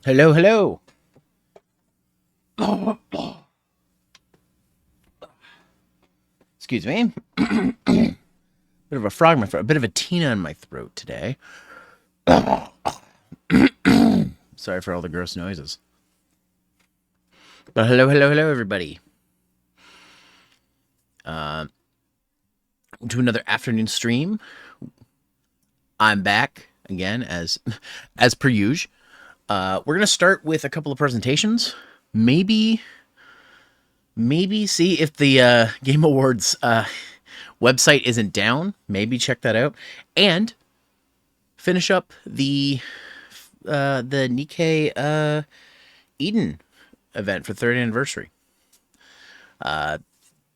Hello, hello. Excuse me. Bit of a frog in my throat. A bit of a Tina in my throat today. Sorry for all the gross noises. But hello, hello, hello, everybody. To another afternoon stream. I'm back again as per usual. We're gonna start with a couple of presentations. Maybe see if the Game Awards website isn't down. Maybe check that out and finish up the Nikkei Eden event for 3rd anniversary.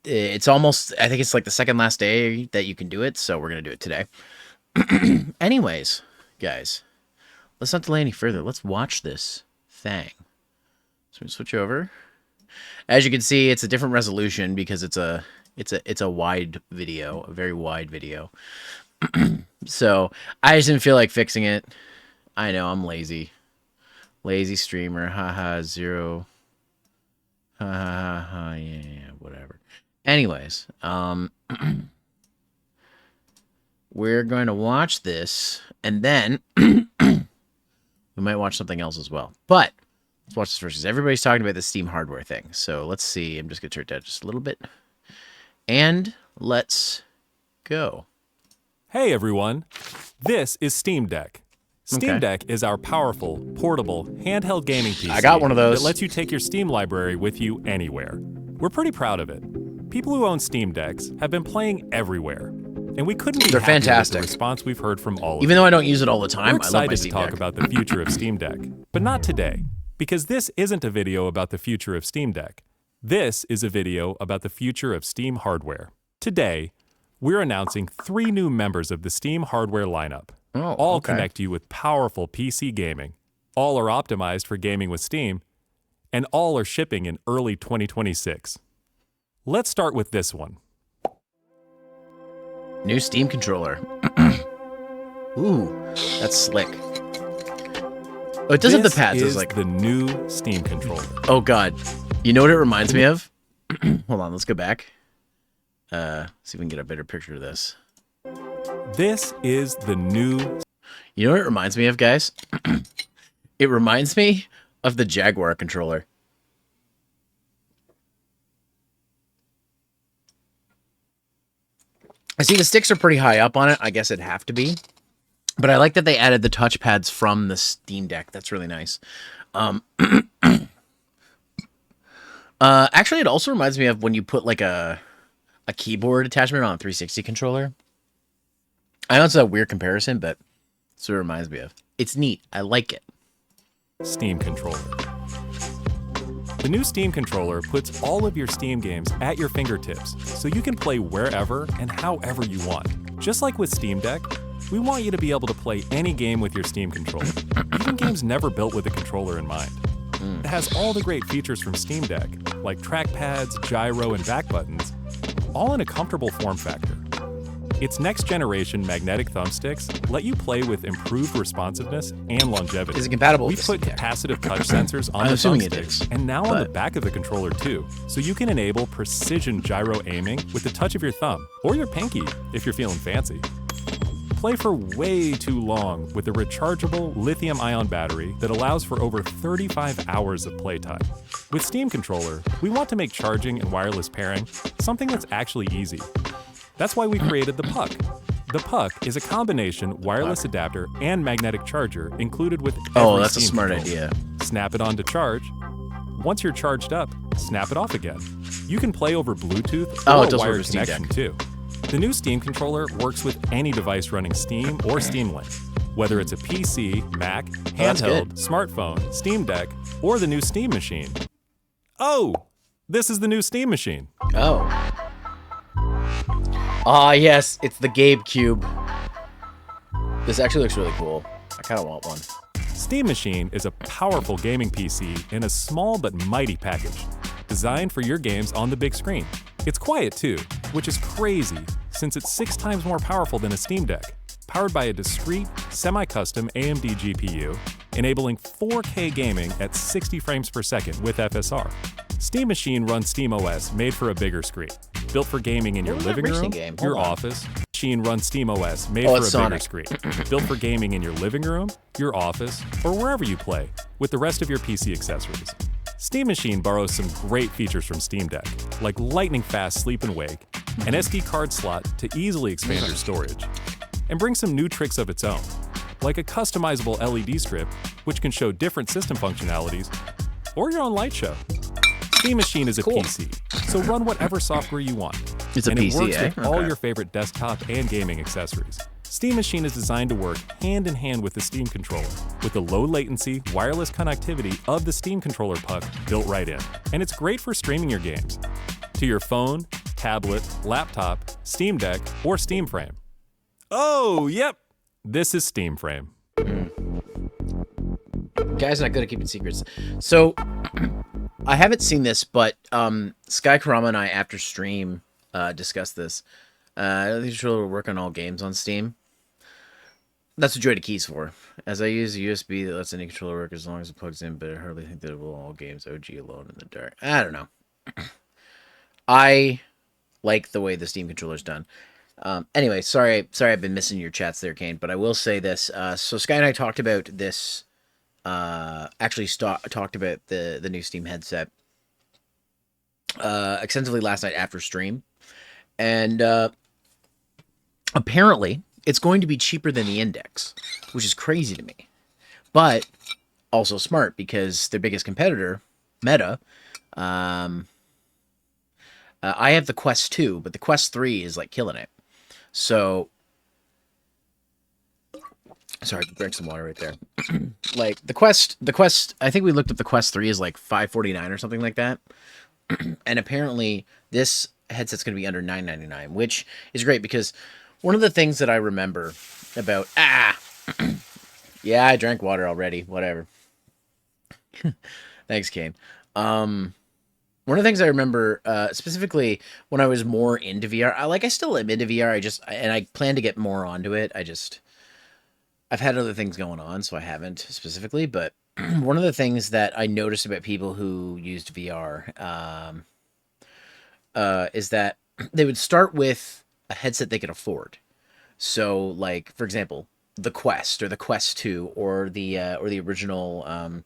It's almost, I think it's like the second last day that you can do it, so we're gonna do it today. Anyways, guys, let's not delay any further. Let's watch this thing. So we switch over. As you can see, it's a different resolution because it's a wide video, a very wide video. So I just didn't feel like fixing it. I know I'm lazy streamer. Haha, zero. Ha, yeah, whatever. Anyways, we're going to watch this, and then we might watch something else as well. But let's watch this first, because everybody's talking about the Steam hardware thing. So let's see. I'm just going to turn it down just a little bit. And let's go. Hey, everyone. This is Steam Deck. Steam Deck is our powerful, portable, handheld gaming PC. I got one of those. That lets you take your Steam library with you anywhere. We're pretty proud of it. People who own Steam Decks have been playing everywhere, and we couldn't be They're happier fantastic. with the response we've heard from all of you. Even though I don't use it all the time, We're I love my excited to Steam talk Deck. about the future of Steam Deck, but not today, because this isn't a video about the future of Steam Deck. This is a video about the future of Steam hardware. Today, we're announcing 3 new members of the Steam hardware lineup. All connect you with powerful PC gaming. All are optimized for gaming with Steam, and all are shipping in early 2026. Let's start with this one. New Steam controller. Ooh, that's slick. Oh, it does have the pads. This It's is like the new Steam controller. Oh god. You know what it reminds me of? Hold on, let's go back. See if we can get a better picture of this. This is the new... You know what it reminds me of, guys? It reminds me of the Jaguar controller. I see the sticks are pretty high up on it. I guess it'd have to be. But I like that they added the touchpads from the Steam Deck. That's really nice. Actually, it also reminds me of when you put like a keyboard attachment on a 360 controller. I know it's a weird comparison, but that's what it reminds me of. It's neat. I like it. Steam controller. The new Steam controller puts all of your Steam games at your fingertips, so you can play wherever and however you want. Just like with Steam Deck, we want you to be able to play any game with your Steam controller, even games never built with a controller in mind. It has all the great features from Steam Deck, like trackpads, gyro, and back buttons, all in a comfortable form factor. Its next-generation magnetic thumbsticks let you play with improved responsiveness and longevity. Is it compatible We with put the Steam Deck? capacitive touch sensors on I'm the assuming it thumbsticks is, and now on the but- back of the controller too, so you can enable precision gyro aiming with the touch of your thumb, or your pinky if you're feeling fancy. Play for way too long with a rechargeable lithium-ion battery that allows for over 35 hours of playtime. With Steam Controller, we want to make charging and wireless pairing something that's actually easy. That's why we created the Puck. The Puck is a combination wireless adapter and magnetic charger included with every Oh, that's a Steam smart controller. idea. Snap it on to charge. Once you're charged up, snap it off again. You can play over Bluetooth Oh, or it does work wired with Steam connection Deck. too. The new Steam controller works with any device running Steam or Steam Link, whether it's a PC, Mac, that's handheld, good. smartphone, Steam Deck, or the new Steam Machine. Oh, this is the new Steam Machine. Oh. Ah, yes, it's the Gabecube. This actually looks really cool. I kind of want one. Steam Machine is a powerful gaming PC in a small but mighty package, designed for your games on the big screen. It's quiet too, which is crazy since it's 6 times more powerful than a Steam Deck, powered by a discrete, semi-custom AMD GPU, enabling 4K gaming at 60 frames per second with FSR. Steam Machine runs SteamOS made for a bigger screen. Built for gaming in your was that living racing room, game? your Hold on. office. Machine runs SteamOS made Oh, for a it's bigger Sonic. screen. Built for gaming in your living room, your office, or wherever you play, with the rest of your PC accessories. Steam Machine borrows some great features from Steam Deck, like lightning fast sleep and wake, an SD card slot to easily expand your storage, and brings some new tricks of its own, like a customizable LED strip, which can show different system functionalities, or your own light show. Steam Machine is a Cool. PC, so run whatever software you want. It's a and PC, it works eh? with all Okay. your favorite desktop and gaming accessories. Steam Machine is designed to work hand in hand with the Steam controller, with the low latency, wireless connectivity of the Steam controller puck built right in. And it's great for streaming your games to your phone, tablet, laptop, Steam Deck, or Steam Frame. Oh, yep, this is Steam Frame. Guy's not good at keeping secrets. So, I haven't seen this, but Sky Karama and I, after stream, discussed this. The controller will work on all games on Steam. That's what Joy to Keys for. As I use a USB that lets any controller work as long as it plugs in, but I hardly think that it will all games OG alone in the dark. I don't know. I like the way the Steam controller's done. Anyway, sorry I've been missing your chats there, Kane, but I will say this. So Sky and I talked about this, talked about the new Steam headset extensively last night after stream. And apparently, it's going to be cheaper than the Index, which is crazy to me. But also smart, because their biggest competitor, Meta, I have the Quest 2, but the Quest 3 is like killing it. So, sorry, I drank some water right there. Like the Quest, I think we looked up the Quest 3 is like $549 or something like that. And apparently this headset's going to be under $999, which is great, because one of the things that I remember about yeah, I drank water already, whatever. Thanks, Kane. One of the things I remember, specifically when I was more into VR, I still am into VR. And I plan to get more onto it. I've had other things going on, so I haven't specifically. But one of the things that I noticed about people who used VR, is that they would start with a headset they could afford. So, like, for example, the Quest or the Quest 2 or the original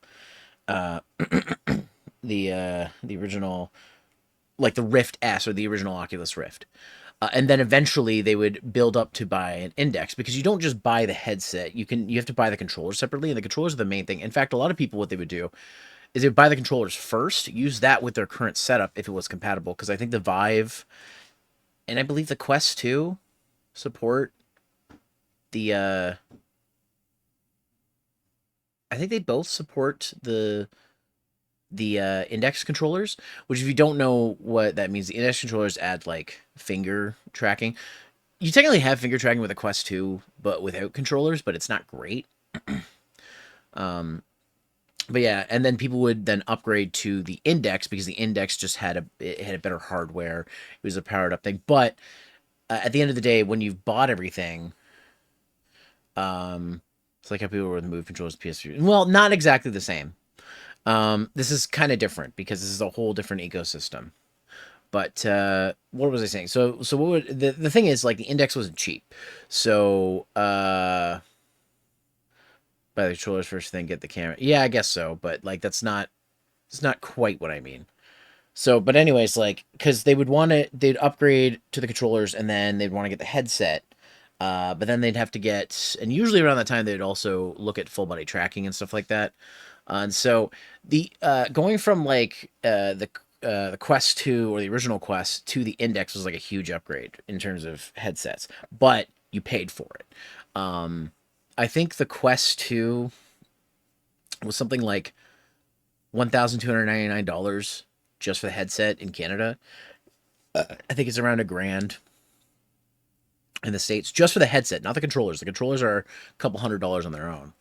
the original, like the Rift S or the original Oculus Rift. And then eventually they would build up to buy an Index, because you don't just buy the headset. You have to buy the controllers separately, and the controllers are the main thing. In fact, a lot of people, what they would do is they would buy the controllers first, use that with their current setup if it was compatible, because I think the Vive and I believe the Quest 2 support the I think they both support the Index controllers, which, if you don't know what that means, the Index controllers add like finger tracking. You technically have finger tracking with a Quest 2, but without controllers, but it's not great. But yeah, and then people would then upgrade to the Index, because the Index just had a better hardware. It was a powered up thing. But at the end of the day, when you've bought everything, it's like how people were with Move controllers, PS3. Well, not exactly the same. This is kind of different, because this is a whole different ecosystem. But what was I saying? So what would the thing is, like, the Index wasn't cheap. So buy the controllers first, then get the camera. Yeah, I guess so, but like it's not quite what I mean. So, but anyways, like, because they'd upgrade to the controllers, and then they'd want to get the headset. But then they'd have to get, and usually around that time they'd also look at full body tracking and stuff like that. And so the going from like the Quest 2 or the original Quest to the Index was like a huge upgrade in terms of headsets, but you paid for it. I think the Quest 2 was something like $1,299 just for the headset in Canada. I think it's around $1,000 in the States just for the headset, not the controllers. The controllers are a couple $100s on their own.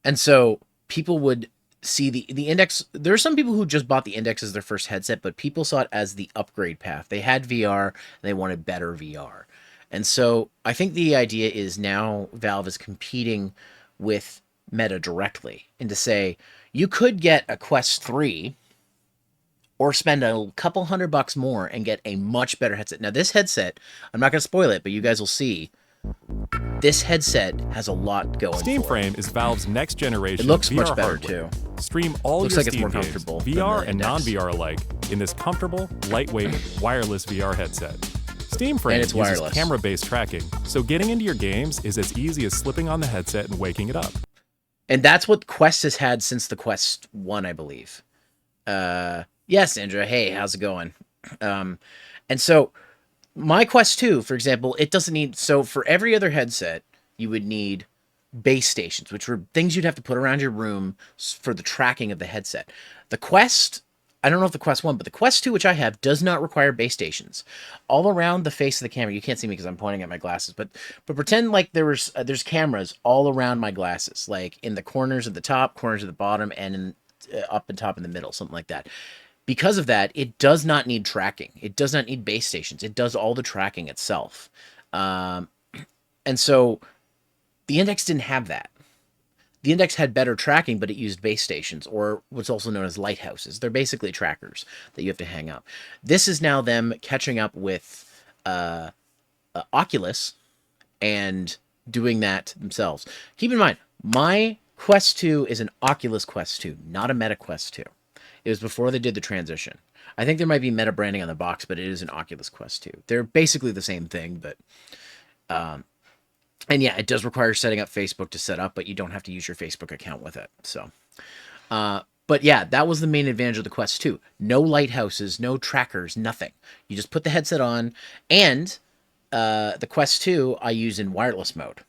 And so people would see the Index. There are some people who just bought the Index as their first headset, but people saw it as the upgrade path. They had VR and they wanted better VR. And so I think the idea is now Valve is competing with Meta directly, and to say you could get a Quest 3 or spend a couple $100 more and get a much better headset. Now, this headset, I'm not going to spoil it, but you guys will see. This headset has a lot going Steam for it. Frame is Valve's next generation It looks VR much better hardware. too. Stream all Looks your like it's Steam more games, comfortable than VR the and Index. non-VR alike, in this comfortable, lightweight, wireless VR headset. Steam Frame And it's uses wireless. camera-based tracking, so getting into your games is as easy as slipping on the headset and waking it up. And that's what Quest has had since the Quest 1, I believe. Yes, Indra. Hey, how's it going? And so my Quest 2, for example, it doesn't need... So for every other headset, you would need base stations, which were things you'd have to put around your room for the tracking of the headset. The Quest... I don't know if the Quest 1, but the Quest 2, which I have, does not require base stations. All around the face of the camera, you can't see me because I'm pointing at my glasses, but pretend like there's cameras all around my glasses, like in the corners at the top, corners at the bottom, and in, up and top in the middle, something like that. Because of that, it does not need tracking. It does not need base stations. It does all the tracking itself. And so the Index didn't have that. The Index had better tracking, but it used base stations, or what's also known as lighthouses. They're basically trackers that you have to hang up. This is now them catching up with Oculus and doing that themselves. Keep in mind, my Quest 2 is an Oculus Quest 2, not a Meta Quest 2. It was before they did the transition. I think there might be Meta branding on the box, but it is an Oculus Quest 2. They're basically the same thing, but... and yeah, it does require setting up Facebook to set up, but you don't have to use your Facebook account with it. So, but yeah, that was the main advantage of the Quest 2. No lighthouses, no trackers, nothing. You just put the headset on, and the Quest 2 I use in wireless mode,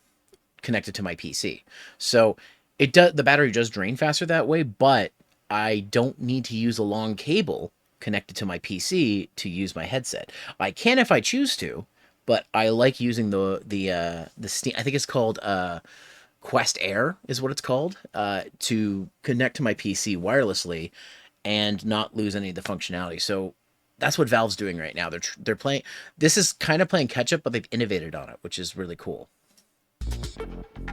connected to my PC. So it does, the battery does drain faster that way, but I don't need to use a long cable connected to my PC to use my headset. I can if I choose to, but I like using the Steam. I think it's called Quest Air is what it's called, to connect to my PC wirelessly and not lose any of the functionality. So that's what Valve's doing right now. They're playing. This is kind of playing catch up, but they've innovated on it, which is really cool.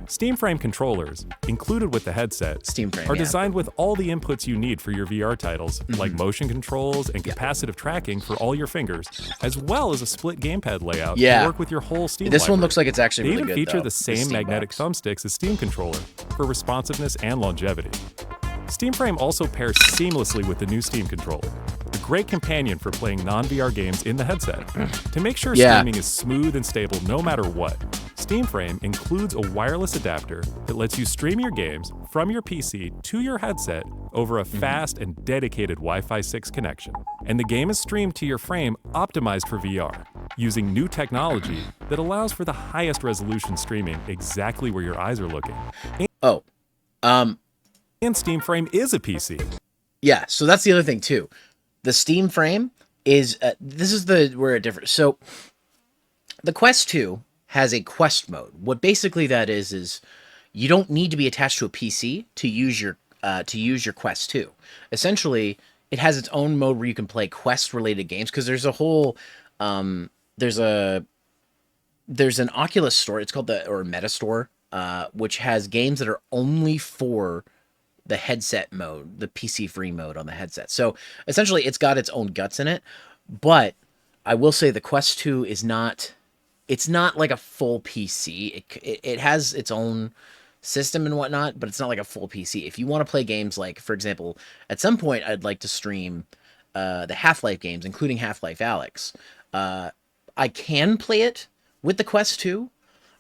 Steam Frame controllers, included with the headset, Steam Frame, are yeah. designed with all the inputs you need for your VR titles, like motion controls and capacitive tracking for all your fingers, as well as a split gamepad layout to work with your whole Steam This library. one looks like it's actually They really even good, feature though, the same Steam magnetic box. thumbsticks as Steam Controller for responsiveness and longevity. Steam Frame also pairs seamlessly with the new Steam Controller, a great companion for playing non-VR games in the headset. To make sure streaming is smooth and stable no matter what, Steam Frame includes a wireless adapter that lets you stream your games from your PC to your headset over a fast and dedicated Wi-Fi 6 connection. And the game is streamed to your frame optimized for VR, using new technology that allows for the highest resolution streaming exactly where your eyes are looking. And Steam Frame is a PC. Yeah, so that's the other thing too. The Steam Frame is this is where it differs. So the Quest 2 has a Quest mode. What basically that is you don't need to be attached to a PC to use your Quest 2. Essentially, it has its own mode where you can play Quest related games, because there's a whole there's an Oculus store. It's called or Meta Store, which has games that are only for the headset mode, the PC free mode on the headset. So essentially it's got its own guts in it, but I will say the Quest 2 is not, it's not like a full PC. It has its own system and whatnot, but it's not like a full PC. If you want to play games like, for example, at some point I'd like to stream the Half-Life games, including Half-Life Alyx. I can play it with the Quest 2,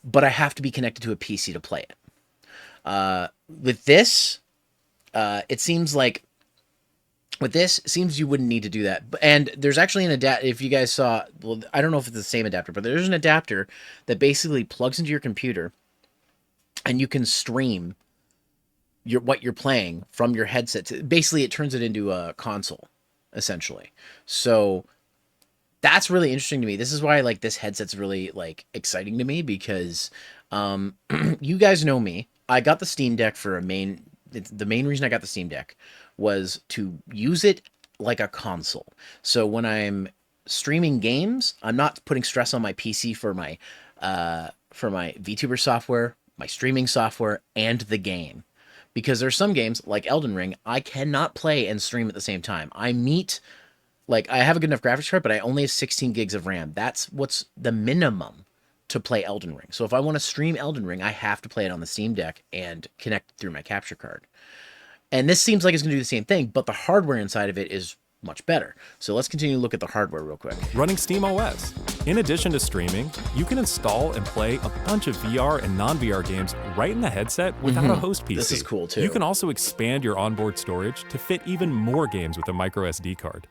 but I have to be connected to a PC to play it. With this, it seems like you wouldn't need to do that. And there's actually an adapter. If you guys saw, well, I don't know if it's the same adapter, but there's an adapter that basically plugs into your computer, and you can stream what you're playing from your headset. Basically, it turns it into a console, essentially. So that's really interesting to me. This is why like this headset's really like exciting to me, because you guys know me. I got the Steam Deck for the main reason I got the Steam Deck was to use it like a console. So when I'm streaming games, I'm not putting stress on my PC for my VTuber software, my streaming software, and the game. Because there's some games like Elden Ring I cannot play and stream at the same time. I have a good enough graphics card, but I only have 16 gigs of RAM. That's what's the minimum to play Elden Ring. So if I want to stream Elden Ring, I have to play it on the Steam Deck and connect through my capture card. And this seems like it's going to do the same thing, but the hardware inside of it is much better. So let's continue to look at the hardware real quick. Running SteamOS. In addition to streaming, you can install and play a bunch of VR and non-VR games right in the headset without a host PC. This is cool too. You can also expand your onboard storage to fit even more games with a micro SD card.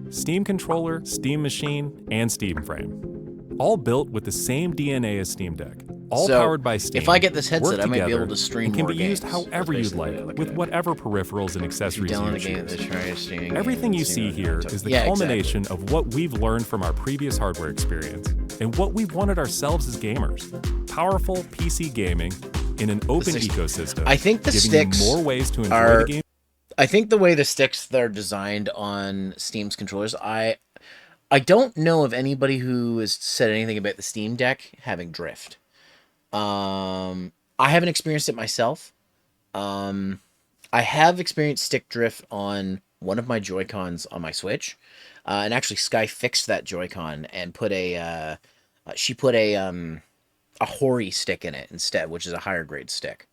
Steam controller, Steam machine, and Steam frame. All built with the same DNA as Steam Deck. All So, powered by Steam. if I get this headset, work I might be together, able to stream and can more be used games. however That's you'd basically like, what I look with at. whatever peripherals and accessories you Download a choose. game, let's try streaming. Everything you Steam see here laptop. is the Yeah, culmination of what we've learned from our previous hardware experience and what we wanted ourselves as gamers. Powerful PC gaming in an open ecosystem. I think the giving sticks you more ways to enjoy are- the game. I think the way the sticks that are designed on Steam's controllers, I don't know of anybody who has said anything about the Steam Deck having drift. I haven't experienced it myself. I have experienced stick drift on one of my Joy-Cons on my Switch, and actually Sky fixed that Joy-Con and put a Hori stick in it instead, which is a higher grade stick.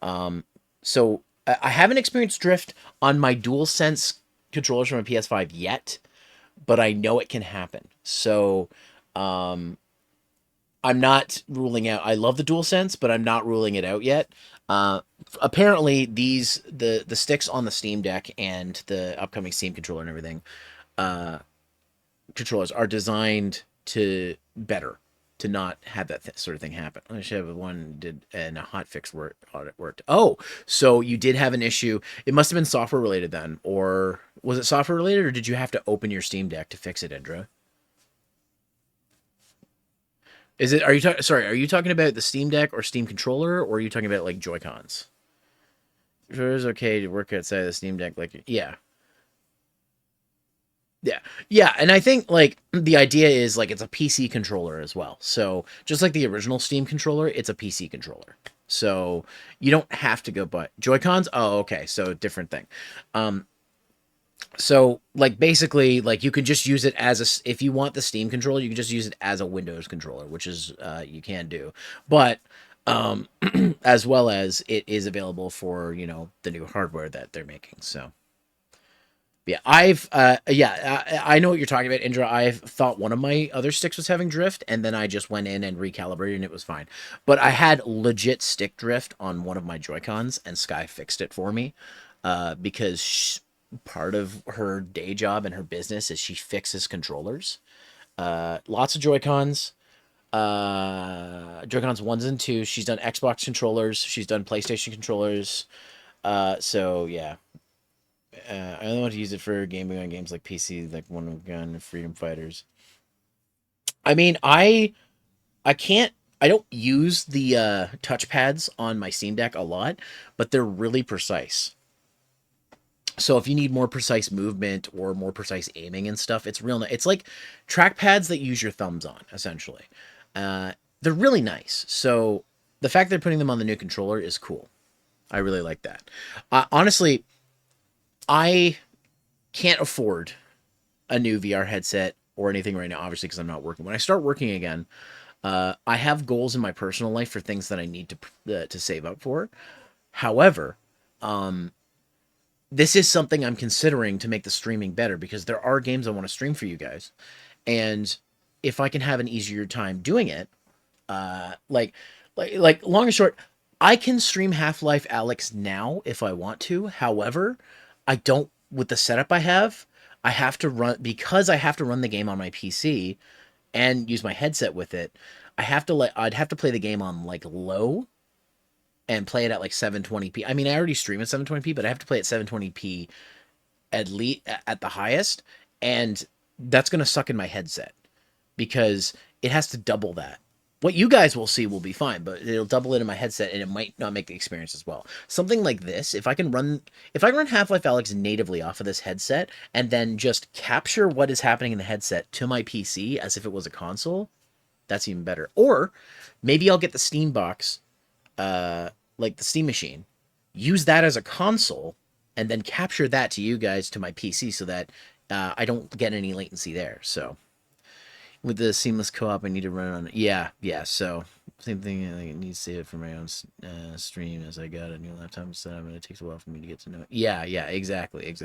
So I haven't experienced drift on my DualSense controllers from a PS5 yet, but I know it can happen. So I'm not ruling out. I love the DualSense, but I'm not ruling it out yet. Apparently, the sticks on the Steam Deck and the upcoming Steam controller and everything, controllers are designed to not have that sort of thing happen. I should have one did and a hotfix worked. Oh, so you did have an issue. It must have been software related then, or was it software related, or did you have to open your Steam Deck to fix it, Indra? Are you talking about the Steam Deck or Steam controller, or are you talking about like Joy-Cons? It was okay to work outside the Steam Deck, yeah. Yeah, and I think like the idea is like it's a PC controller as well. So just like the original Steam controller, it's a PC controller. So you don't have to go buy Joy-Cons. Oh, okay, so different thing. So like basically like you could just use it as if you want the Steam controller, you can just use it as a Windows controller, which is you can do. But as well as it is available for, the new hardware that they're making. So yeah, I know what you're talking about, Indra. I've thought one of my other sticks was having drift, and then I just went in and recalibrated and it was fine. But I had legit stick drift on one of my Joy-Cons and Sky fixed it for me because part of her day job and her business is she fixes controllers. Lots of Joy-Cons. Joy-Cons 1s and 2s. She's done Xbox controllers. She's done PlayStation controllers. So yeah. I only want to use it for gaming on games like PC, like One of Gun, Freedom Fighters. I mean, I don't use the touchpads on my Steam Deck a lot, but they're really precise. So if you need more precise movement or more precise aiming and stuff, it's real. It's like trackpads that use your thumbs on, essentially. They're really nice. So the fact they're putting them on the new controller is cool. I really like that. Honestly, I can't afford a new VR headset or anything right now, obviously, because I'm not working. When I start working again, I have goals in my personal life for things that I need to save up for. However, this is something I'm considering to make the streaming better because there are games I want to stream for you guys. And if I can have an easier time doing it, like long and short, I can stream Half-Life Alyx now if I want to. However, I don't, with the setup I have to run, because I have to run the game on my PC and use my headset with it. I'd have to play the game on like low and play it at like 720p. I mean, I already stream at 720p, but I have to play at 720p at least at the highest. And that's going to suck in my headset because it has to double that. What you guys will see will be fine, but it'll double it in my headset, and it might not make the experience as well. Something like this, if I can run Half-Life Alyx natively off of this headset, and then just capture what is happening in the headset to my PC as if it was a console, that's even better. Or maybe I'll get the Steam box, like the Steam machine, use that as a console, and then capture that to you guys to my PC so that I don't get any latency there. So with the seamless co-op, I need to run it on. Yeah. So same thing. I need to save it for my own stream as I got a new laptop set up, and it takes a while for me to get to know it. Yeah, exactly.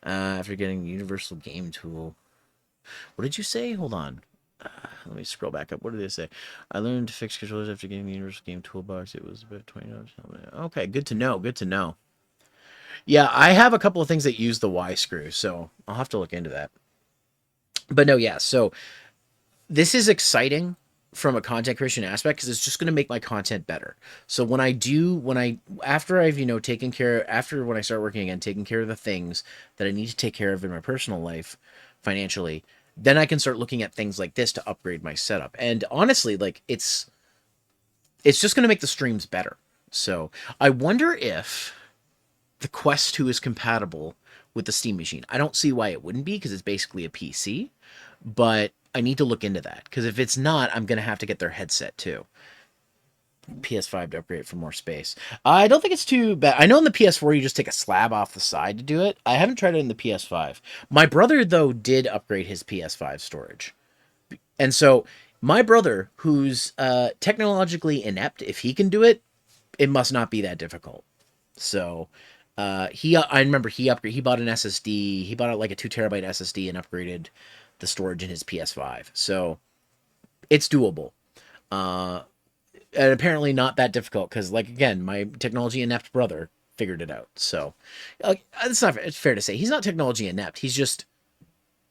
After getting Universal Game Tool, what did you say? Hold on. Let me scroll back up. What did they say? I learned to fix controllers after getting the Universal Game Toolbox. It was about $20. Okay, good to know. Yeah, I have a couple of things that use the Y screw, so I'll have to look into that. But no, yeah, so this is exciting from a content creation aspect because it's just going to make my content better. So when I after I've, when I start working again, taking care of the things that I need to take care of in my personal life financially, then I can start looking at things like this to upgrade my setup. And honestly, like it's just going to make the streams better. So I wonder if the Quest 2 is compatible with the Steam machine. I don't see why it wouldn't be because it's basically a PC, but I need to look into that because if it's not, I'm going to have to get their headset too. PS5 to upgrade for more space. I don't think it's too bad. I know in the PS4 you just take a slab off the side to do it. I haven't tried it in the PS5. My brother, though, did upgrade his PS5 storage. And so my brother, who's technologically inept, if he can do it, it must not be that difficult. So I remember he bought an SSD. He bought like a 2 terabyte SSD and upgraded the storage in his PS5. So it's doable. And apparently not that difficult because, like, again, my technology inept brother figured it out. So it's fair to say he's not technology inept. He's just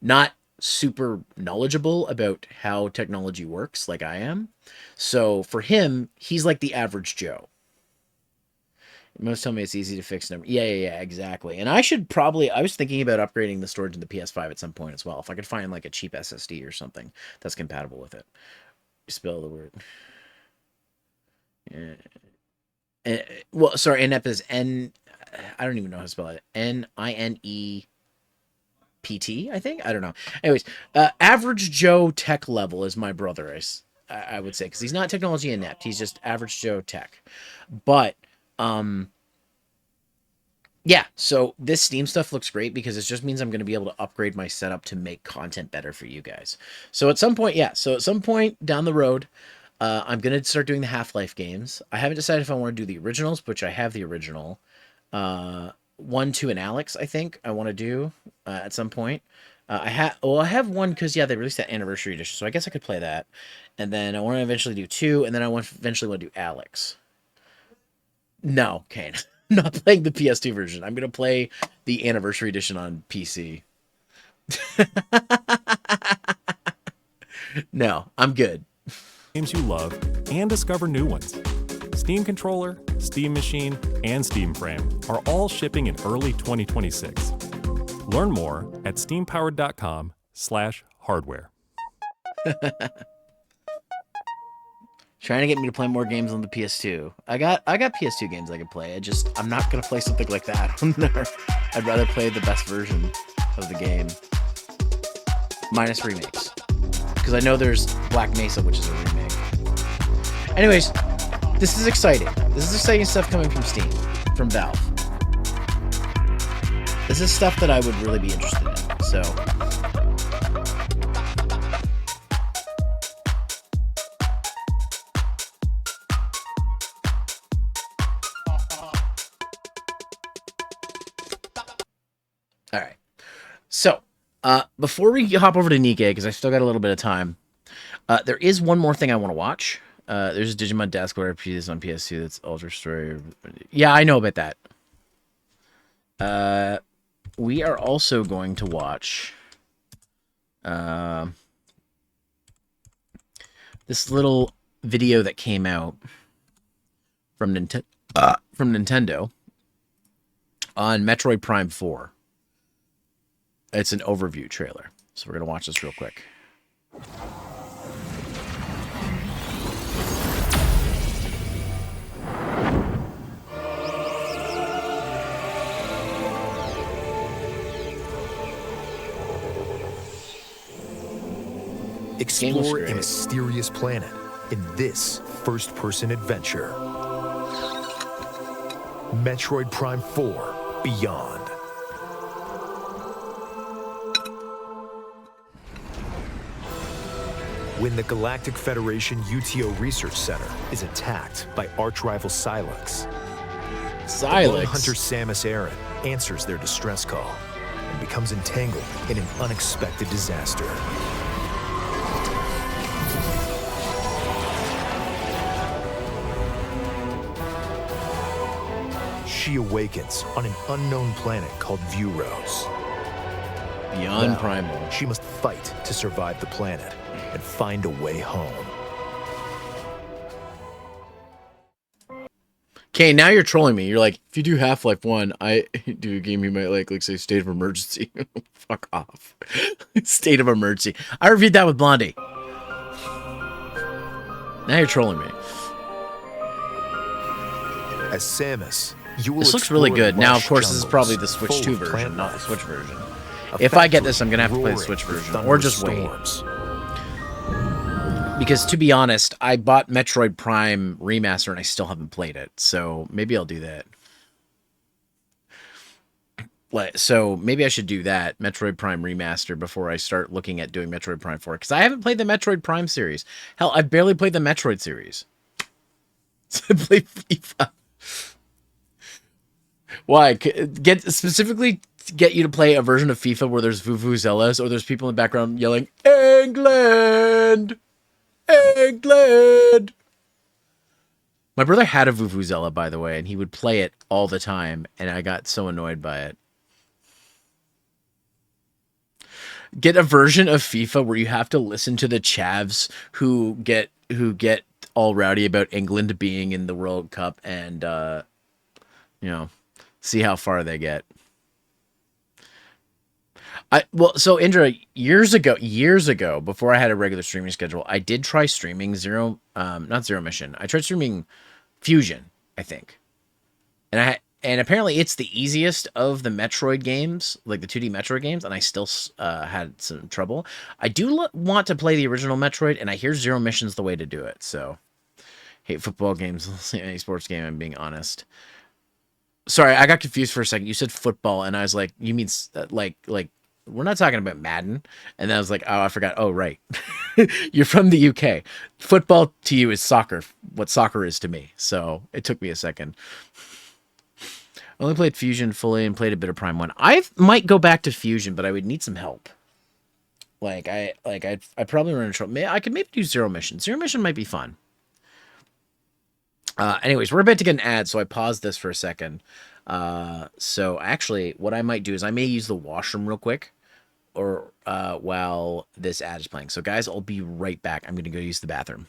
not super knowledgeable about how technology works like I am. So for him, he's like the average Joe. Most tell me it's easy to fix them. Yeah, exactly. And I was thinking about upgrading the storage in the PS5 at some point as well. If I could find like a cheap SSD or something that's compatible with it. Spell the word. Yeah. Well, sorry, inept is N. I don't even know how to spell it. NINEPT, I think. I don't know. Anyways, average Joe tech level is my brother. I would say because he's not technology inept. He's just average Joe tech. But yeah. So this Steam stuff looks great because it just means I'm going to be able to upgrade my setup to make content better for you guys. So at some point, down the road, I'm going to start doing the Half-Life games. I haven't decided if I want to do the originals, which I have the original. 1, 2, and Alyx, I think I want to do at some point. I have 1 because, they released that Anniversary Edition, so I guess I could play that. And then I want to eventually do 2, and then eventually want to do Alyx. No, Kane. I'm not playing the PS2 version. I'm going to play the Anniversary Edition on PC. No, I'm good. Games you love and discover new ones. Steam Controller, Steam Machine, and Steam Frame are all shipping in early 2026. Learn more at steampowered.com/hardware. Trying to get me to play more games on the PS2. I got PS2 games I could play. I'm not gonna play something like that on there. I'd rather play the best version of the game, minus remakes, because I know there's Black Mesa, which is a remake. Anyways, this is exciting. This is exciting stuff coming from Steam, from Valve. This is stuff that I would really be interested in. So. All right. So, before we hop over to Nikke, because I still got a little bit of time, there is one more thing I want to watch. There's a Digimon Desk RPG that's on PS2 that's Ultra Story. Yeah, I know about that. We are also going to watch this little video that came out from Nintendo on Metroid Prime 4. It's an overview trailer. So we're going to watch this real quick. Explore a great. mysterious planet in this first-person adventure. Metroid Prime 4 Beyond. When the Galactic Federation UTO Research Center is attacked by arch-rival Silex, the lone hunter Samus Aran answers their distress call and becomes entangled in an unexpected disaster. She awakens on an unknown planet called Vuros. Beyond Primal. She must fight to survive the planet and find a way home. Okay, now you're trolling me. You're like, if you do Half-Life 1, I do a game you might like say State of Emergency. Fuck off. State of Emergency. I reviewed that with Blondie. Now you're trolling me. As Samus, you will This looks really explore good. Now, of lush course, this is jungles probably the Switch full 2 of version, plant not the life. Switch version. A If I get factory this, I'm going to have to play the roaring Switch with version. Or just wait. thunderstorms. Because, to be honest, I bought Metroid Prime Remaster and I still haven't played it. So, maybe I'll do that. So, maybe I should do that, Metroid Prime Remaster, before I start looking at doing Metroid Prime 4. Because I haven't played the Metroid Prime series. Hell, I've barely played the Metroid series. I play FIFA. Why? Specifically get you to play a version of FIFA where there's vuvuzelas or there's people in the background yelling, England! England! My brother had a vuvuzela, by the way, and he would play it all the time, and I got so annoyed by it. Get a version of FIFA where you have to listen to the chavs who get all rowdy about England being in the World Cup and you know, see how far they get. So Indra, years ago, before I had a regular streaming schedule, I did try streaming not Zero Mission. I tried streaming Fusion, I think. And apparently it's the easiest of the Metroid games, like the 2D Metroid games, and I still had some trouble. I do want to play the original Metroid, and I hear Zero Mission's the way to do it. So, hate football games, any sports game, I'm being honest. Sorry, I got confused for a second. You said football, and I was like, you mean like we're not talking about Madden. And then I was like, oh, I forgot. Oh, right. You're from the UK. Football to you is soccer, what soccer is to me. So it took me a second. I only played Fusion fully and played a bit of Prime 1. I might go back to Fusion, but I would need some help. I'd probably run into trouble. I could maybe do Zero Mission. Zero Mission might be fun. Anyways, we're about to get an ad, so I paused this for a second. So actually, what I might do is I may use the washroom real quick, or while this ad is playing. So guys, I'll be right back. I'm gonna go use the bathroom.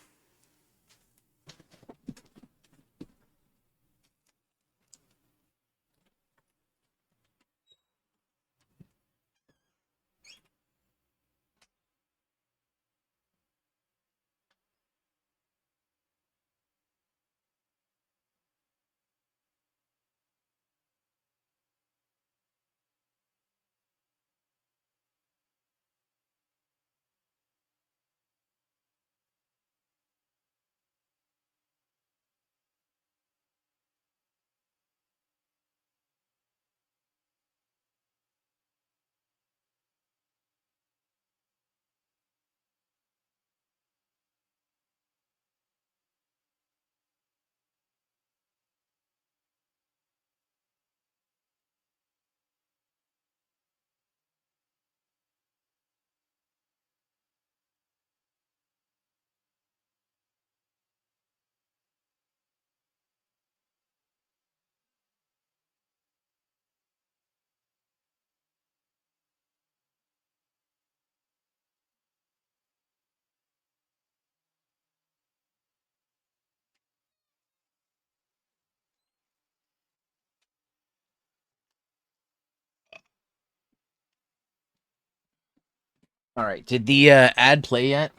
All right. Did the ad play yet?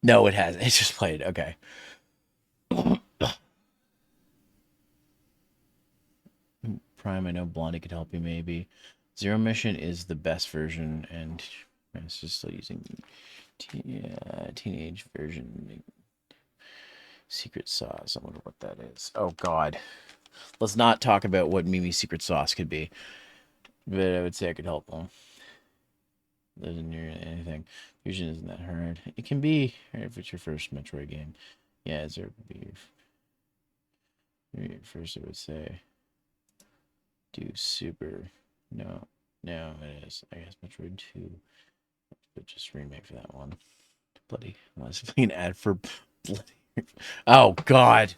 No, it hasn't. It just played. Okay. Prime, I know Blondie could help you maybe. Zero Mission is the best version, and It's just still using teenage version secret sauce. I wonder what that is. Oh God, let's not talk about what Mimi's secret sauce could be. But I would say I could help them. Doesn't near anything. Fusion isn't that hard. It can be if it's your first Metroid game. Yeah, it's your first. I would say do super. No, it is. I guess Metroid 2. But just remake for that one. Bloody. Unless we can add for bloody. Oh God,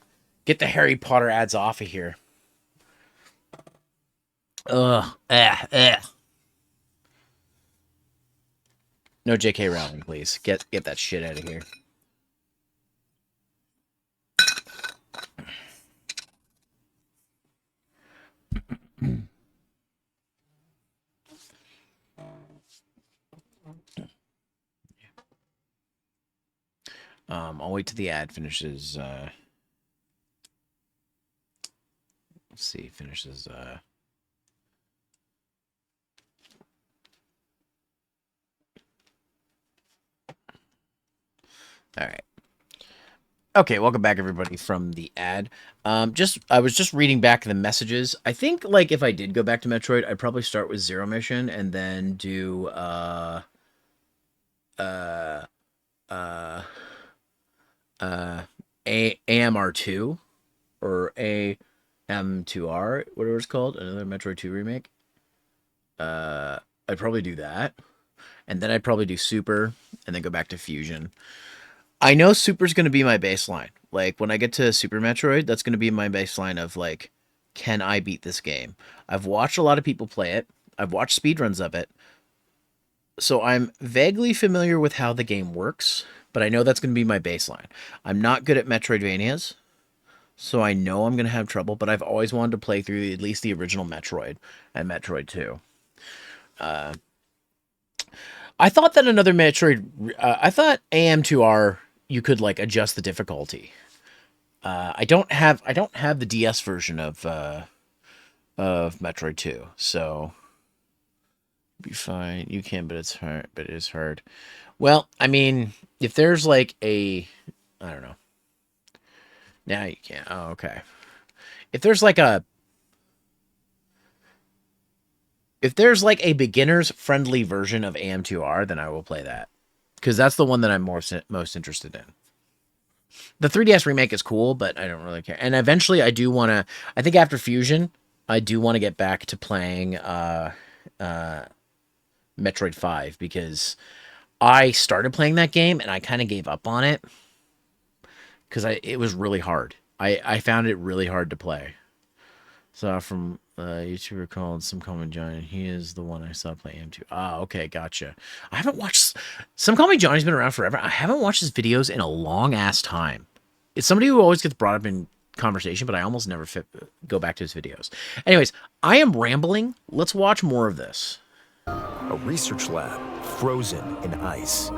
get the Harry Potter ads off of here. Ugh. No J.K. Rowling, please. Get that shit out of here. I'll wait till the ad finishes. Let's see, finishes. All right. Okay, welcome back everybody from the ad. I was just reading back the messages. I think like if I did go back to Metroid, I'd probably start with Zero Mission and then do AMR2 or AM2R, whatever it's called, another Metroid 2 remake. I'd probably do that. And then I'd probably do Super and then go back to Fusion. I know Super's going to be my baseline. Like, when I get to Super Metroid, that's going to be my baseline of, like, can I beat this game? I've watched a lot of people play it. I've watched speedruns of it. So I'm vaguely familiar with how the game works, but I know that's going to be my baseline. I'm not good at Metroidvanias, so I know I'm going to have trouble, but I've always wanted to play through at least the original Metroid and Metroid 2. I thought that another Metroid... I thought AM2R... you could like adjust the difficulty. I don't have the DS version of Metroid 2, so be fine. You can, but it's hard. But it is hard. Well, I mean, if there's like I don't know. Now you can't. Oh, okay. If there's like a beginner's friendly version of AM2R, then I will play that. Because that's the one that I'm most interested in. The 3DS remake is cool, but I don't really care. And eventually I do want to... I think after Fusion, I do want to get back to playing Metroid 5. Because I started playing that game and I kind of gave up on it. Because it was really hard. I found it really hard to play. So from a YouTuber called Some Common Giant, he is the one I saw play AM2. Ah, okay, gotcha. I haven't watched... Some Common Johnny's been around forever. I haven't watched his videos in a long-ass time. It's somebody who always gets brought up in conversation, but I almost never go back to his videos. Anyways, I am rambling. Let's watch more of this. A research lab frozen in ice.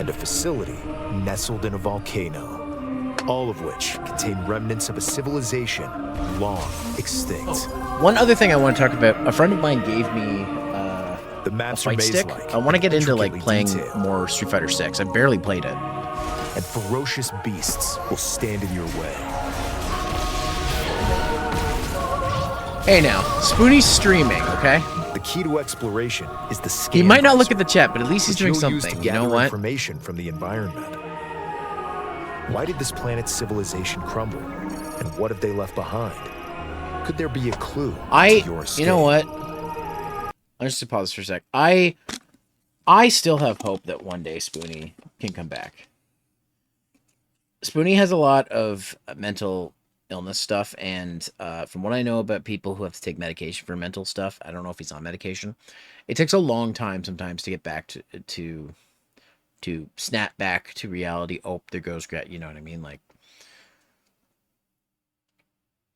And a facility nestled in a volcano. All of which contain remnants of a civilization long extinct. Oh, one other thing I want to talk about. A friend of mine gave me the a fight stick. I want to get into like playing more Street Fighter 6. I barely played it. And ferocious beasts will stand in your way. Hey now, Spoonie's streaming, okay? The key to exploration is the scan. He might not look at the chat, but at least he's doing something. You know what? Information from the environment. Why did this planet's civilization crumble? And what have they left behind? Could there be a clue to your escape? You know what? I'll just pause for a sec. I still have hope that one day Spoonie can come back. Spoonie has a lot of mental illness stuff, and from what I know about people who have to take medication for mental stuff, I don't know if he's on medication. It takes a long time sometimes to get back to snap back to reality. Oh, there goes, you know what I mean? Like,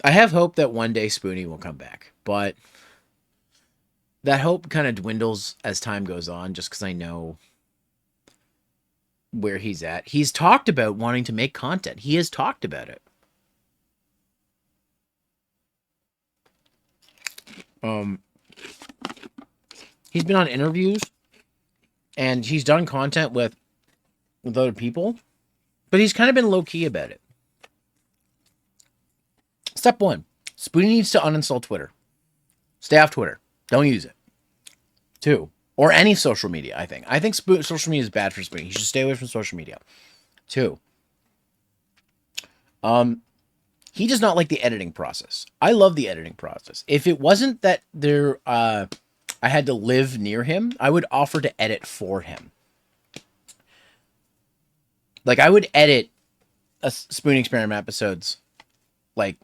I have hope that one day Spoonie will come back, but that hope kind of dwindles as time goes on, just because I know where he's at. He's talked about wanting to make content. He has talked about it. He's been on interviews, and he's done content with other people, but he's kind of been low-key about it. Step 1. Spoonie needs to uninstall Twitter. Stay off Twitter. Don't use it. 2. Or any social media, I think. I think social media is bad for Spoonie. He should stay away from social media. 2. He does not like the editing process. I love the editing process. If it wasn't that I had to live near him, I would offer to edit for him. Like, I would edit a Spoonie Experiment episodes. Like,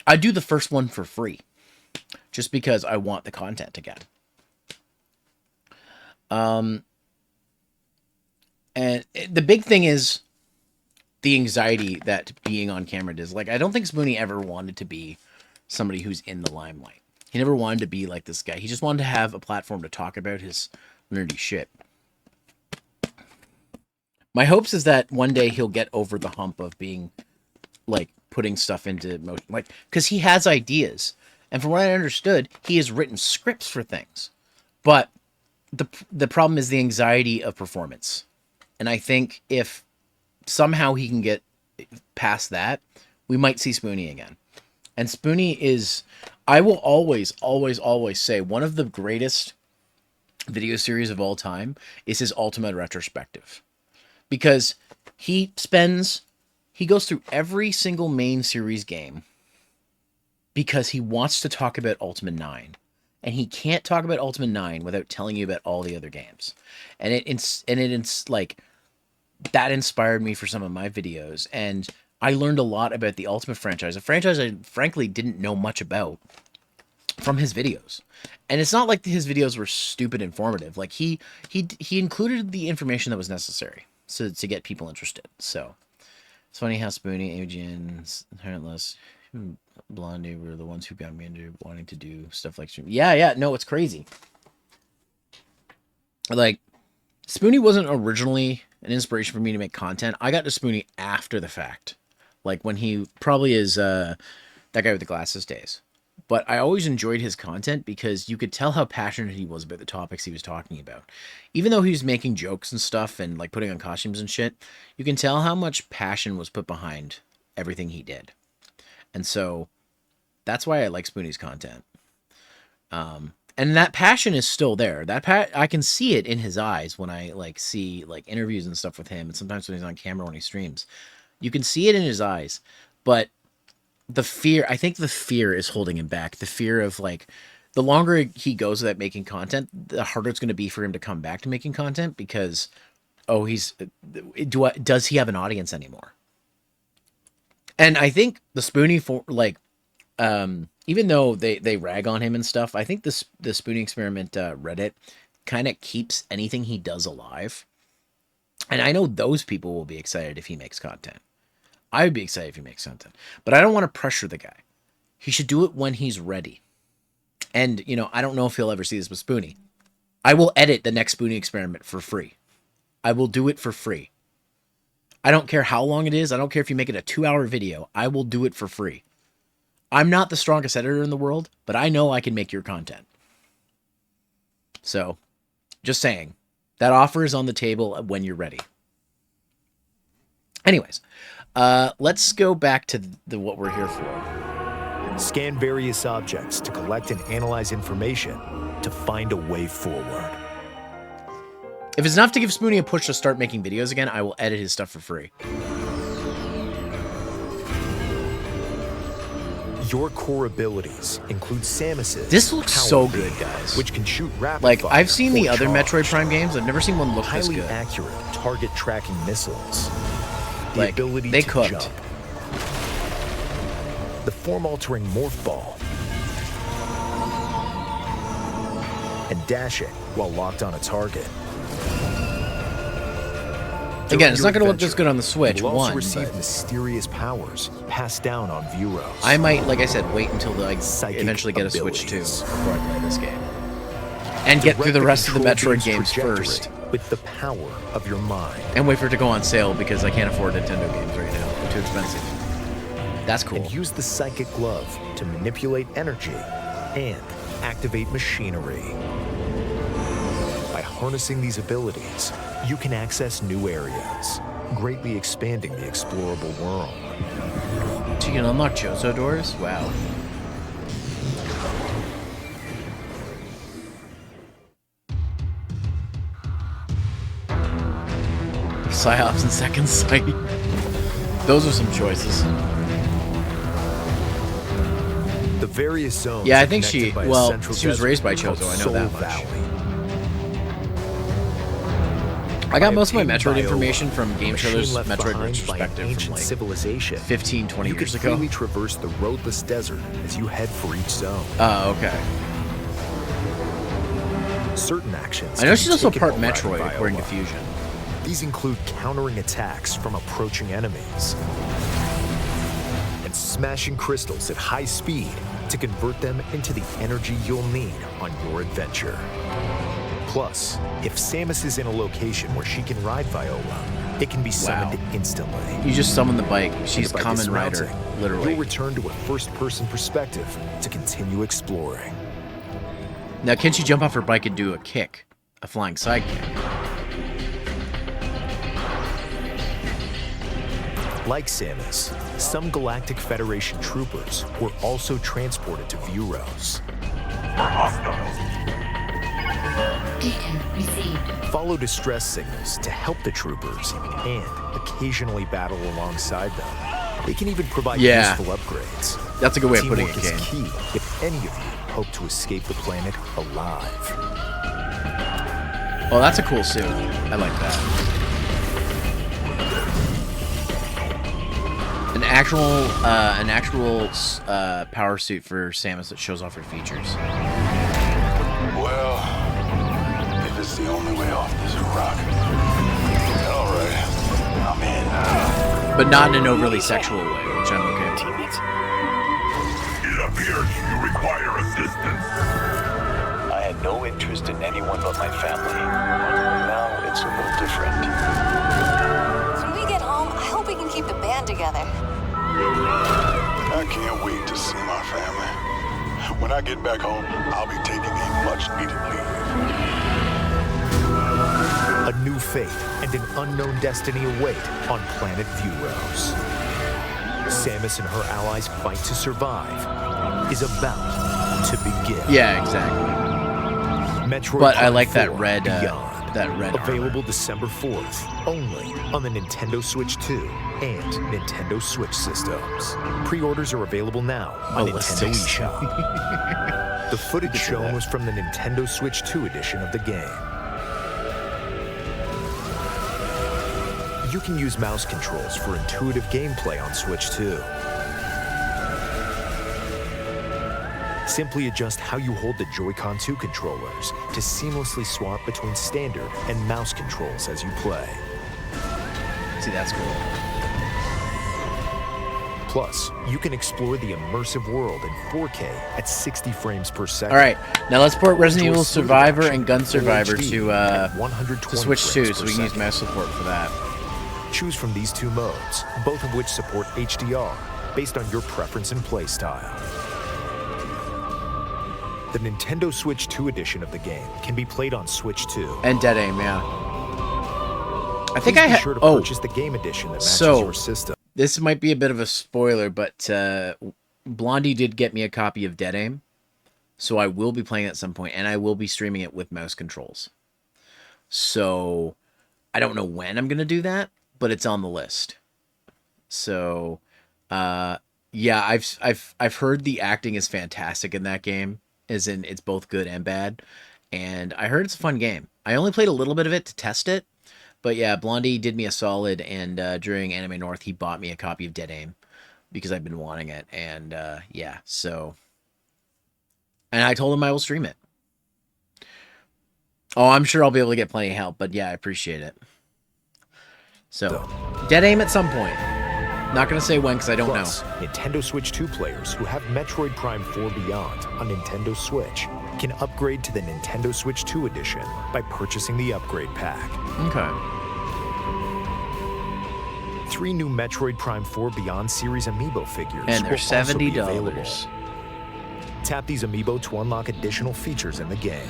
I'd do the first one for free. Just because I want the content again. And the big thing is the anxiety that being on camera does. Like, I don't think Spoonie ever wanted to be somebody who's in the limelight. He never wanted to be like this guy. He just wanted to have a platform to talk about his nerdy shit. My hopes is that one day he'll get over the hump of being, like, putting stuff into motion. Like, because he has ideas. And from what I understood, he has written scripts for things. But the problem is the anxiety of performance. And I think if somehow he can get past that, we might see Spoonie again. And Spoonie is, I will always, always, always say, one of the greatest video series of all time is his Ultimate Retrospective. Because he goes through every single main series game because he wants to talk about Ultimate 9. And he can't talk about Ultimate 9 without telling you about all the other games. And it's like, that inspired me for some of my videos. And I learned a lot about the Ultimate franchise, a franchise I frankly didn't know much about, from his videos. And it's not like his videos were stupid informative. Like, he included the information that was necessary to get people interested. So it's funny how Spoonie, AGN, Heartless, Blondie were the ones who got me into wanting to do stuff like stream. Yeah, no, it's crazy. Like, Spoonie wasn't originally an inspiration for me to make content. I got to Spoonie after the fact. Like, when he probably is that guy with the glasses days. But I always enjoyed his content because you could tell how passionate he was about the topics he was talking about. Even though he was making jokes and stuff and, like, putting on costumes and shit, you can tell how much passion was put behind everything he did. And so that's why I like Spoonie's content. And that passion is still there. I can see it in his eyes when I, like, see, like, interviews and stuff with him, and sometimes when he's on camera when he streams. You can see it in his eyes, but I think the fear is holding him back. The fear of, like, the longer he goes without making content, the harder it's going to be for him to come back to making content because, does he have an audience anymore? And I think the Spoonie, even though they rag on him and stuff, I think the Spoonie Experiment Reddit kind of keeps anything he does alive. And I know those people will be excited if he makes content. I would be excited if he makes content. But I don't want to pressure the guy. He should do it when he's ready. And, I don't know if he'll ever see this with Spoonie. I will edit the next Spoonie Experiment for free. I will do it for free. I don't care how long it is. I don't care if you make it a 2-hour video. I will do it for free. I'm not the strongest editor in the world, but I know I can make your content. So, just saying. That offer is on the table when you're ready. Anyways, let's go back to what we're here for. Scan various objects to collect and analyze information to find a way forward. If it's enough to give Spoonie a push to start making videos again, I will edit his stuff for free. Your core abilities include Samus's. This looks so good, guys. Which can shoot rapid like, fire I've seen the other charge. Metroid Prime games. I've never seen one look this Highly good. accurate target tracking missiles. The Like, ability they to cooked. jump. The form-altering morph ball. And dashing while locked on a target. Again, it's not going to look this good on the Switch, You'll also one, receive but mysterious powers passed down on Vuros. I might, like I said, wait until I Psychic eventually get a Switch 2 abilities. before I play this game. And get through the rest of the Direct Metroid games trajectory first. With the power of your mind. And wait for it to go on sale because I can't afford Nintendo games right now. They're too expensive. That's cool. And use the psychic glove to manipulate energy and activate machinery. harnessing these abilities, you can access new areas, greatly expanding the explorable world. So you can unlock Chozo doors? Wow. Psyops and Second Sight. Those are some choices. The various zones. Yeah, I think she was desert raised by Chozo, I know that much. Valley. I got most of my By Metroid obtaining information from Game machine Trailer's left Metroid behind by an retrospective from ancient like civilization. 15, 20 You years can ago. freely traverse the roadless desert as you head for each zone. Oh, okay. Certain actions. I know can she's be also taken part while riding Metroid, according to Viola. Fusion. These include countering attacks from approaching enemies and smashing crystals at high speed to convert them into the energy you'll need on your adventure. Plus, if Samus is in a location where she can ride Viola, it can be summoned instantly. You just summon the bike. She's And by Kamen Rider, dismounting, literally. You'll return to a first-person perspective to continue exploring. Now, can she jump off her bike and do a kick? A flying side kick? Like Samus, some Galactic Federation troopers were also transported to Vuros. Data received. Follow distress signals to help the troopers and occasionally battle alongside them. They can even provide useful upgrades. That's a good way of putting Teamwork it, is Kane. key if any of you hope to escape the planet alive. Oh, that's a cool suit. I like that. An actual power suit for Samus that shows off her features. Well, if it's the only way off this rock, all right, I'm in. But not in an overly sexual way, which I'm okay with. It appears you require assistance. I had no interest in anyone but my family. Now it's a little different. When we get home, I hope we can keep the band together. I can't wait to see my family. When I get back home, I'll be taking a much-needed leave. A new fate and an unknown destiny await on planet Vuros. Samus and her allies' fight to survive is about to begin. Yeah, exactly. Metroid But I Prime like that 4 red, Beyond. that red Available armor. December 4th, only on the Nintendo Switch 2 and Nintendo Switch systems. Pre-orders are available now on Nintendo Ballistics. eShop. The footage shown was from the Nintendo Switch 2 edition of the game. You can use mouse controls for intuitive gameplay on Switch 2. Simply adjust how you hold the Joy-Con 2 controllers to seamlessly swap between standard and mouse controls as you play. See, that's cool. Plus, you can explore the immersive world in 4K at 60 frames per second. All right, now let's port Resident Enjoy Evil smooth Survivor action and Gun in Survivor HD to at 120 Switch 2, frames so per we can use second. mouse support for that. Choose from these two modes, both of which support HDR, based on your preference and playstyle. The Nintendo Switch 2 edition of the game can be played on Switch 2. And Dead Aim, yeah. I think Please I be had. sure to Oh, purchase the game edition that matches so- your system. this might be a bit of a spoiler, but Blondie did get me a copy of Dead Aim, so I will be playing it at some point, and I will be streaming it with mouse controls. So I don't know when I'm gonna do that, but it's on the list. So, yeah, I've heard the acting is fantastic in that game, as in it's both good and bad, and I heard it's a fun game. I only played a little bit of it to test it, but yeah, Blondie did me a solid, and during Anime North, he bought me a copy of Dead Aim because I've been wanting it, and yeah, so, and I told him I will stream it. Oh, I'm sure I'll be able to get plenty of help, but yeah, I appreciate it. So, Dead Aim at some point. Not gonna say when because I don't Plus, know. Nintendo Switch 2 players who have Metroid Prime 4 Beyond on Nintendo Switch can upgrade to the Nintendo Switch 2 edition by purchasing the upgrade pack. Okay. 3 new Metroid Prime 4 Beyond series amiibo figures And will they're also be available. $70. Tap these amiibo to unlock additional features in the game.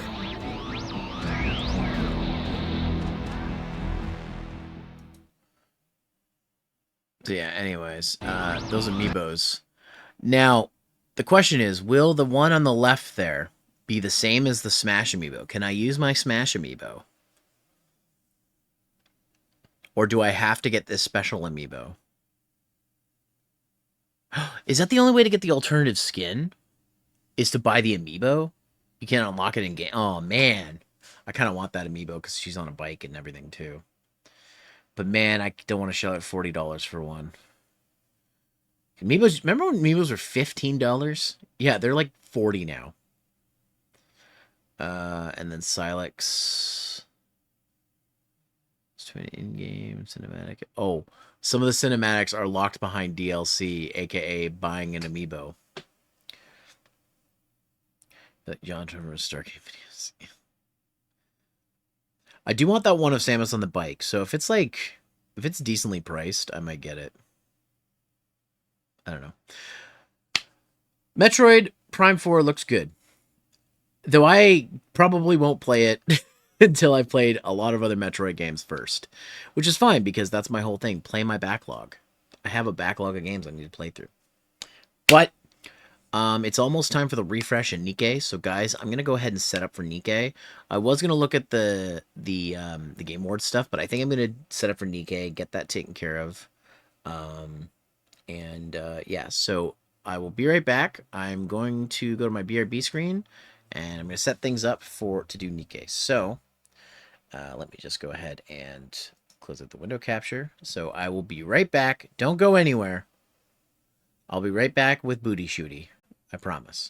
So yeah, anyways, those amiibos. Now, the question is, will the one on the left there be the same as the Smash amiibo? Can I use my Smash amiibo? Or do I have to get this special amiibo? Is that the only way to get the alternative skin? Is to buy the amiibo? You can't unlock it in game. Oh, man. I kind of want that amiibo because she's on a bike and everything, too. But, man, I don't want to shell out $40 for one. Amiibos, remember when amiibos were $15? Yeah, they're like 40 now. And then Silex. In-game cinematic. Oh, some of the cinematics are locked behind DLC, aka buying an amiibo. That John Trevor Star Game videos. I do want that one of Samus on the bike, so if it's decently priced, I might get it. I don't know. Metroid Prime 4 looks good. Though I probably won't play it until I've played a lot of other Metroid games first. Which is fine, because that's my whole thing. Play my backlog. I have a backlog of games I need to play through. But it's almost time for the refresh in Nikkei. So guys, I'm gonna go ahead and set up for Nikkei. I was gonna look at the Game Awards stuff, but I think I'm gonna set up for Nikkei, get that taken care of. Yeah, so I will be right back. I'm going to go to my BRB screen, and I'm going to set things up to do Nikkei. So let me just go ahead and close out the window capture. So I will be right back. Don't go anywhere. I'll be right back with Booty Shooty. I promise.